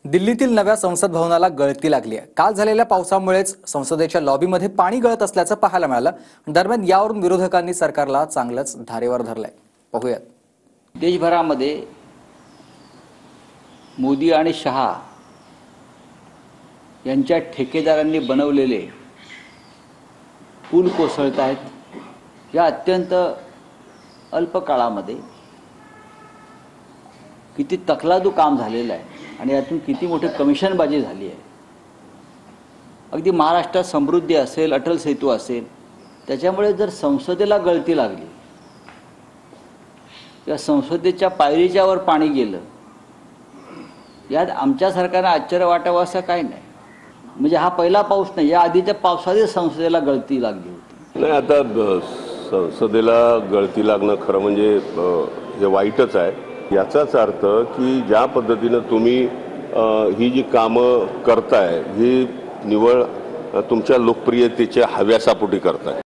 दिल्लीतील नव्या संसद भवनाला गळती लागली आहे। काल झालेल्या पावसामुळेच संसदेच्या लॉबीमध्ये पाणी गळत असल्याचं पाहायला मिळालं। दरम्यान यावरून विरोधकांनी सरकारला चांगलंच धारेवर धरलंय। पाहूयात। देशभरामध्ये मोदी आणि शहा यांच्या ठेकेदारांनी बनवलेले पूल कोसळत आहेत। या अत्यंत अल्प काळामध्ये किती तकलादू काम झालेलं आहे आणि यातून किती मोठी कमिशनबाजी झाली आहे। अगदी महाराष्ट्रात समृद्धी असेल, अटल सेतू असेल, त्याच्यामुळे जर संसदेला गळती लागली, या संसदेच्या पायरीच्या वर पाणी गेलं, यात आमच्या सरकारला आश्चर्य वाटावं असं काही नाही। म्हणजे हा पहिला पाऊस नाही, या आधीच्या पावसातच संसदेला गळती लागली होती। नाही, आता संसदेला गळती लागणं खरं म्हणजे हे वाईटच आहे। याचाच अर्थ की ज्या पद्धतीनं तुम्ही ही जी कामं करताय ही निवळ तुमच्या लोकप्रियतेच्या हव्यासापोटी करताय।